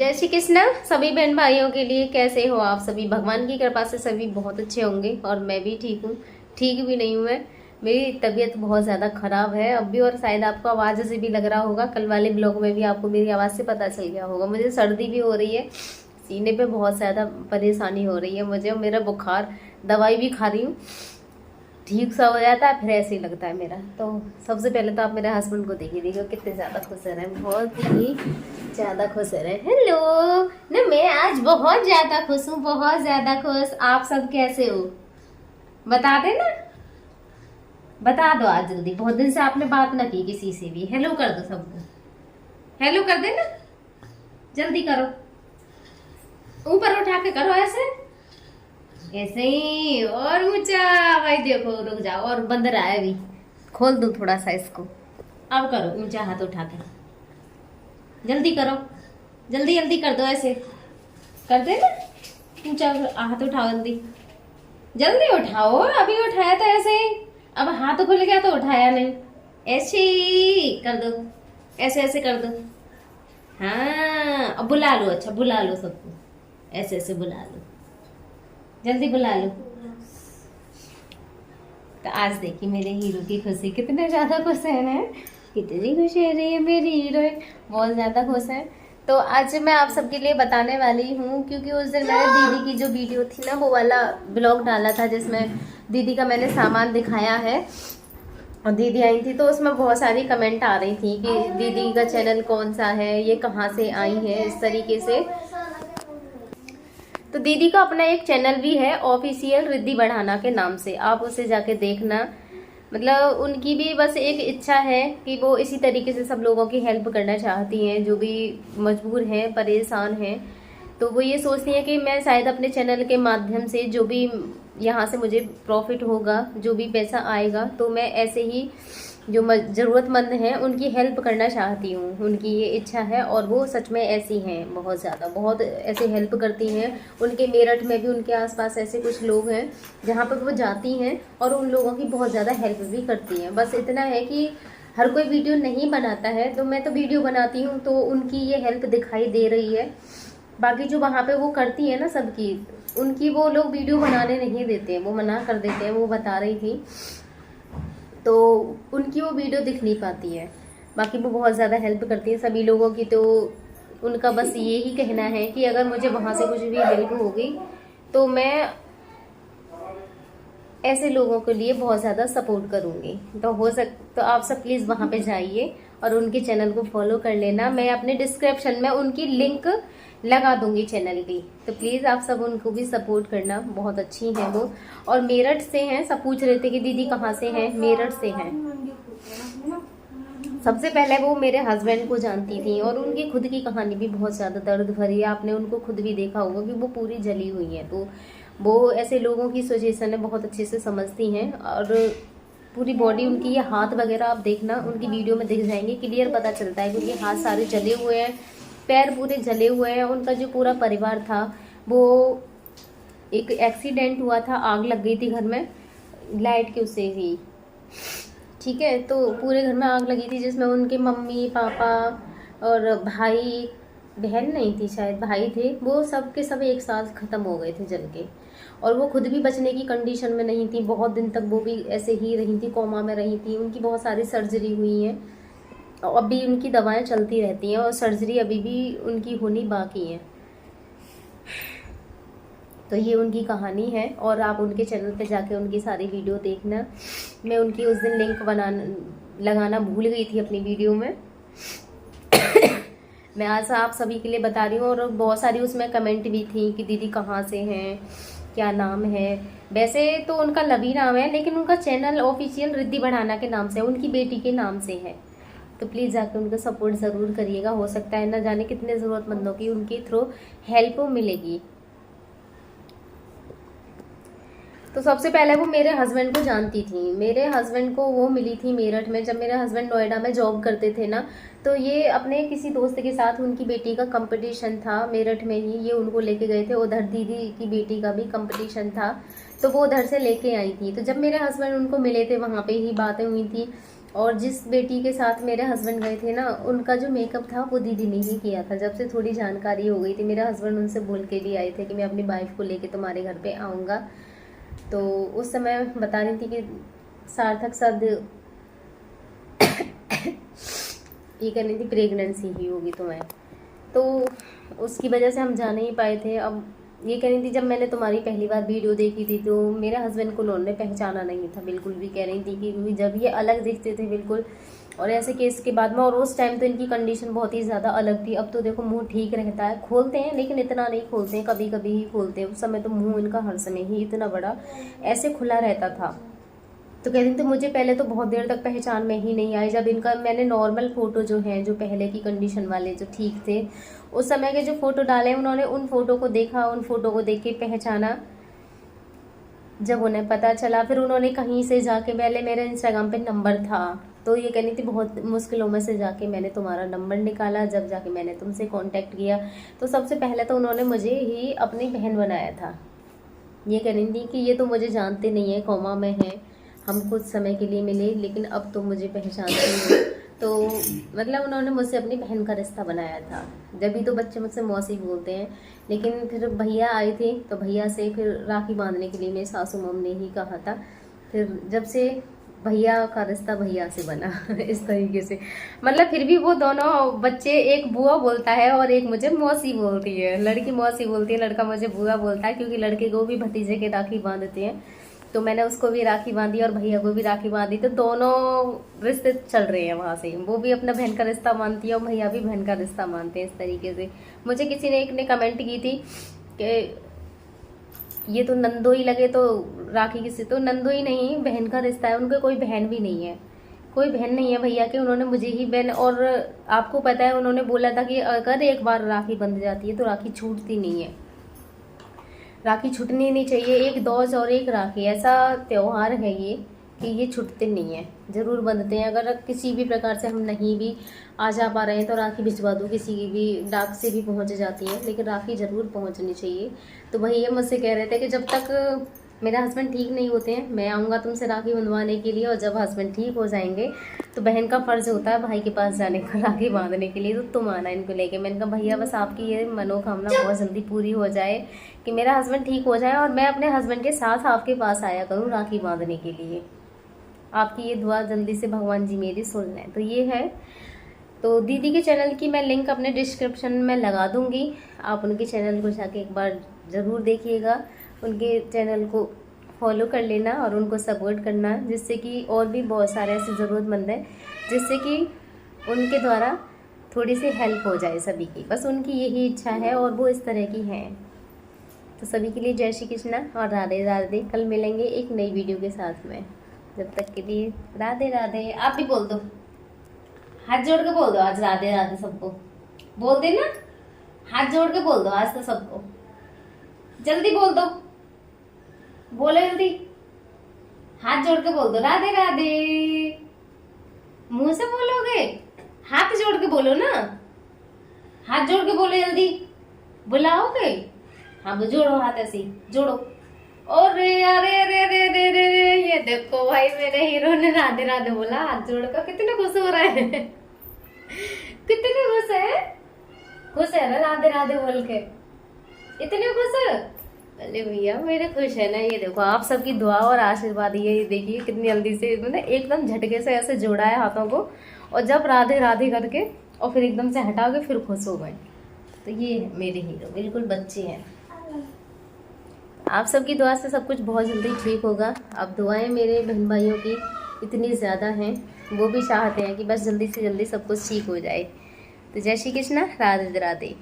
जय श्री कृष्ण सभी बहन भाइयों के लिए। कैसे हो आप सभी? भगवान की कृपा से सभी बहुत अच्छे होंगे और मैं भी ठीक हूँ। ठीक भी नहीं हूँ मैं, मेरी तबीयत बहुत ज़्यादा खराब है अब भी, और शायद आपको आवाज़ से भी लग रहा होगा, कल वाले ब्लॉग में भी आपको मेरी आवाज़ से पता चल गया होगा। मुझे सर्दी भी हो रही है, सीने पे बहुत ज़्यादा परेशानी हो रही है मुझे, और मेरा बुखार, दवाई भी खा रही हूँ, ठीक सा हो जाता है फिर ऐसे ही लगता है मेरा। तो सबसे पहले तो आप मेरे हस्बैंड को देखिए कितने ज़्यादा खुश रहे हैं, बहुत ही ज़्यादा खुश रहे। हेलो ना, मैं आज बहुत ज़्यादा खुश हूँ, बहुत ज़्यादा खुश। आप सब कैसे हो बता देना, बता दो आज जल्दी। बहुत दिन से आपने बात ना की किसी से भी। हेलो कर दो सबको, हेलो कर देना, जल्दी करो, ऊपर उठा के करो, ऐसे ऐसे ही और ऊंचा। भाई देखो, रुक जाओ, और बंद रहा है अभी, खोल दो थोड़ा सा इसको। अब करो ऊंचा हाथ उठा के, जल्दी करो, जल्दी जल्दी कर दो, ऐसे कर दे ना, ऊंचा हाथ उठाओ, जल्दी जल्दी उठाओ। अभी उठाया था ऐसे, अब हाथ खुल गया तो उठाया नहीं, ऐसे ही कर दो, ऐसे ऐसे कर दो। हाँ अब बुला लो, अच्छा बुला लो सबको, ऐसे ऐसे बुला लो, जल्दी बुला लो। तो आज देखिए मेरे हीरो की खुशी, कितने ज्यादा खुश है ना, कितनी खुश है रही है मेरी हीरोइन, बहुत ज्यादा खुश है। तो आज मैं आप सबके लिए बताने वाली हूँ, क्योंकि उस दिन मैंने दीदी की जो वीडियो थी ना, वो वाला ब्लॉग डाला था जिसमें दीदी का मैंने सामान दिखाया है, और दीदी आई थी तो उसमें बहुत सारी कमेंट आ रही थी कि दीदी का चैनल कौन सा है, ये कहाँ से आई है, इस तरीके से। तो दीदी का अपना एक चैनल भी है ऑफिशियल रिद्धि बढ़ाना के नाम से, आप उसे जाके देखना। मतलब उनकी भी बस एक इच्छा है कि वो इसी तरीके से सब लोगों की हेल्प करना चाहती हैं, जो भी मजबूर हैं, परेशान हैं। तो वो ये सोचती हैं कि मैं शायद अपने चैनल के माध्यम से जो भी यहाँ से मुझे प्रॉफिट होगा, जो भी पैसा आएगा, तो मैं ऐसे ही जो ज़रूरतमंद हैं उनकी हेल्प करना चाहती हूँ। उनकी ये इच्छा है और वो सच में ऐसी हैं, बहुत ज़्यादा, बहुत ऐसे हेल्प करती हैं। उनके मेरठ में भी उनके आसपास ऐसे कुछ लोग हैं जहाँ पर वो जाती हैं और उन लोगों की बहुत ज़्यादा हेल्प भी करती हैं। बस इतना है कि हर कोई वीडियो नहीं बनाता है, तो मैं तो वीडियो बनाती हूँ तो उनकी ये हेल्प दिखाई दे रही है। बाकी जो वहाँ पे वो करती है ना सबकी, उनकी वो लोग वीडियो बनाने नहीं देते हैं, वो मना कर देते हैं, वो बता रही थी। तो उनकी वो वीडियो दिख नहीं पाती है, बाकी वो बहुत ज़्यादा हेल्प करती है सभी लोगों की। तो उनका बस ये ही कहना है कि अगर मुझे वहाँ से कुछ भी हेल्प होगी तो मैं ऐसे लोगों के लिए बहुत ज़्यादा सपोर्ट करूँगी। तो आप सब प्लीज़ वहाँ पे जाइए और उनके चैनल को फॉलो कर लेना। मैं अपने डिस्क्रिप्शन में उनकी लिंक लगा दूंगी चैनल की, तो प्लीज़ आप सब उनको भी सपोर्ट करना, बहुत अच्छी हैं वो। और मेरठ से हैं, सब पूछ रहे थे कि दीदी कहाँ से हैं, मेरठ से हैं। सबसे पहले वो मेरे हस्बैंड को जानती थी और उनकी खुद की कहानी भी बहुत ज़्यादा दर्द भरी है, आपने उनको खुद भी देखा होगा कि वो पूरी जली हुई है। तो वो ऐसे लोगों की सिचुएशन है बहुत अच्छे से समझती हैं, और पूरी बॉडी उनकी, ये हाथ वगैरह आप देखना उनकी वीडियो में दिख जाएंगे, क्लियर पता चलता है, क्योंकि हाथ सारे जले हुए हैं, पैर पूरे जले हुए हैं। उनका जो पूरा परिवार था, वो एक एक्सीडेंट हुआ था, आग लग गई थी घर में लाइट के उससे ही, ठीक है। तो पूरे घर में आग लगी थी जिसमें उनके मम्मी पापा और भाई, बहन नहीं थी शायद, भाई थे, वो सब के सब एक साथ ख़त्म हो गए थे जल के। और वो खुद भी बचने की कंडीशन में नहीं थी, बहुत दिन तक वो भी ऐसे ही रही थी, कोमा में रही थी। उनकी बहुत सारी सर्जरी हुई है, अभी उनकी दवाएं चलती रहती हैं और सर्जरी अभी भी उनकी होनी बाकी है। तो ये उनकी कहानी है, और आप उनके चैनल पे जाके उनकी सारी वीडियो देखना। मैं उनकी उस दिन लिंक लगाना भूल गई थी अपनी वीडियो में मैं आज आप सभी के लिए बता रही हूँ। और बहुत सारी उसमें कमेंट भी थी कि दीदी कहाँ से हैं, क्या नाम है। वैसे तो उनका लवी नाम है, लेकिन उनका चैनल ऑफिशियल रिद्धि बढ़ाना के नाम से है, उनकी बेटी के नाम से है। तो प्लीज़ जाकर उनका सपोर्ट ज़रूर करिएगा, हो सकता है ना जाने कितने ज़रूरतमंदों की उनके थ्रू हेल्प मिलेगी। तो सबसे पहले वो मेरे हस्बैंड को जानती थी, मेरे हस्बैंड को वो मिली थी मेरठ में, जब मेरे हस्बैंड नोएडा में जॉब करते थे ना। तो ये अपने किसी दोस्त के साथ, उनकी बेटी का कंपटीशन था मेरठ में ही, ये उनको लेके गए थे। उधर दीदी की बेटी का भी कंपटीशन था, तो वो उधर से लेके आई थी। तो जब मेरे हस्बैंड उनको मिले थे, वहाँ पे ही बातें हुई थी, और जिस बेटी के साथ मेरे हस्बैंड गए थे ना, उनका जो मेकअप था वो दीदी ने ही किया था। जब से थोड़ी जानकारी हो गई थी, मेरे हस्बैंड उनसे बोल के भी आए थे कि मैं अपनी वाइफ को लेके तुम्हारे घर पे आऊँगा। तो उस समय बता रही थी कि सार्थक साथ ये करनी थी, प्रेगनेंसी ही होगी तुम्हें, तो उसकी वजह से हम जा नहीं पाए थे। अब ये कह रही थी जब मैंने तुम्हारी पहली बार वीडियो देखी थी तो मेरे हस्बैंड को उन्होंने पहचाना नहीं था बिल्कुल भी, कह रही थी कि जब ये अलग दिखते थे बिल्कुल, और ऐसे केस के बाद में, और उस टाइम तो इनकी कंडीशन बहुत ही ज़्यादा अलग थी। अब तो देखो मुंह ठीक रहता है, खोलते हैं लेकिन इतना नहीं खोलते हैं, कभी कभी ही खोलते हैं। उस समय तो मुंह इनका हर समय ही इतना बड़ा ऐसे खुला रहता था। तो कह रही थी मुझे पहले तो बहुत देर तक पहचान में ही नहीं आई। जब इनका मैंने नॉर्मल फ़ोटो जो हैं, जो पहले की कंडीशन वाले जो ठीक थे उस समय के जो फ़ोटो डाले, उन्होंने उन फ़ोटो को देखा, उन फ़ोटो को देख के पहचाना। जब उन्हें पता चला फिर उन्होंने कहीं से जाके, पहले मेरे इंस्टाग्राम पे नंबर था तो ये कहनी थी बहुत मुश्किलों में से जाके मैंने तुम्हारा नंबर निकाला। जब जाके मैंने तुमसे कांटेक्ट किया तो सबसे पहले तो उन्होंने मुझे ही अपनी बहन बनाया था। ये कहनी थी कि ये तो मुझे जानते नहीं है, कौमा में है, हम कुछ समय के लिए मिले लेकिन अब तो मुझे पहचानते हो। तो मतलब उन्होंने मुझसे अपनी बहन का रिश्ता बनाया था। जब भी तो बच्चे मुझसे मौसी बोलते हैं, लेकिन फिर भैया आए थे तो भैया से फिर राखी बांधने के लिए मेरी सासू मम ने ही कहा था। फिर जब से भैया का रिश्ता भैया से बना इस तरीके से। मतलब फिर भी वो दोनों बच्चे, एक बुआ बोलता है और एक मुझे मौसी बोलती है। लड़की मौसी बोलती है, लड़का मुझे बुआ बोलता है, क्योंकि लड़के को भी भतीजे के राखी बांधते हैं। तो मैंने उसको भी राखी बांधी और भैया को भी राखी बांधी, तो दोनों रिश्ते चल रहे हैं वहाँ से। वो भी अपना बहन का रिश्ता मानती है और भैया भी बहन का रिश्ता मानते हैं। इस तरीके से मुझे किसी ने एक ने कमेंट की थी कि ये तो नंदोई लगे, तो राखी किसी, तो नंदोई नहीं, बहन का रिश्ता है। उनके कोई बहन भी नहीं है, कोई बहन नहीं है भैया के, उन्होंने मुझे ही बहन। और आपको पता है उन्होंने बोला था कि अगर एक बार राखी बंध जाती है तो राखी छूटती नहीं है, राखी छूटनी नहीं चाहिए। एक दोज और एक राखी ऐसा त्यौहार है ये कि ये छूटते नहीं है, ज़रूर बंधते हैं। अगर किसी भी प्रकार से हम नहीं भी आ जा पा रहे हैं तो राखी भिजवा दो, किसी की भी डाक से भी पहुंच जाती है, लेकिन राखी ज़रूर पहुंचनी चाहिए। तो भैया मुझसे कह रहे थे कि जब तक मेरे हस्बैंड ठीक नहीं होते हैं मैं आऊँगा तुमसे राखी बंधवाने के लिए, और जब हस्बैंड ठीक हो जाएंगे तो बहन का फ़र्ज़ होता है भाई के पास जाने का राखी बांधने के लिए, तो तुम आना इनको लेके। मैंने कहा भैया बस आपकी ये मनोकामना बहुत जल्दी पूरी हो जाए कि मेरा हस्बैंड ठीक हो जाए और मैं अपने हस्बैंड के साथ आपके पास आया करूँ राखी बांधने के लिए। आपकी ये दुआ जल्दी से भगवान जी मेरी सुन लें। तो ये है, तो दीदी के चैनल की मैं लिंक अपने डिस्क्रिप्शन में लगा दूंगी, आप उनके चैनल को जाके एक बार ज़रूर देखिएगा, उनके चैनल को फॉलो कर लेना और उनको सपोर्ट करना, जिससे कि और भी बहुत सारे ऐसे ज़रूरतमंद हैं जिससे कि उनके द्वारा थोड़ी सी हेल्प हो जाए सभी की। बस उनकी यही इच्छा है और वो इस तरह की हैं। तो सभी के लिए जय श्री कृष्णा और राधे राधे। कल मिलेंगे एक नई वीडियो के साथ में, जब तक के लिए राधे राधे। आप भी बोल दो, हाथ जोड़ के बोल दो आज राधे राधे सबको, बोल देना, हाथ जोड़ के बोल दो आज तो सबको, जल्दी बोल दो, बोले जल्दी, हाथ जोड़ के बोल दो राधे राधे। मुंह से बोलोगे, हाथ जोड़ के बोलो ना, हाथ जोड़ के बोलो जल्दी, बुलाओगे? हाँ वो जोड़ो हाथ, ऐसे जोड़ो। अरे अरे अरे अरे अरे अरे, ये देखो भाई मेरे हीरो ने राधे राधे बोला हाथ जोड़कर, कितने खुश हो रहे हैं कितने खुश है, खुश है ना राधे राधे बोल के, इतने खुश है। अरे भैया मेरे खुश है ना। ये देखो आप सबकी दुआ और आशीर्वाद, ये देखिए कितनी जल्दी से मैंने एकदम झटके से ऐसे जोड़ा है हाथों को, और जब राधे राधे करके और फिर एकदम से हटा के फिर खुश हो गए। तो ये है मेरे हीरो, बिल्कुल बच्चे हैं। आप सबकी दुआ से सब कुछ बहुत जल्दी ठीक होगा। अब दुआएं मेरे बहन भाइयों की इतनी ज़्यादा हैं, वो भी चाहते हैं कि बस जल्दी से जल्दी सब कुछ ठीक हो जाए। तो जय श्री कृष्णा, राधे राधे।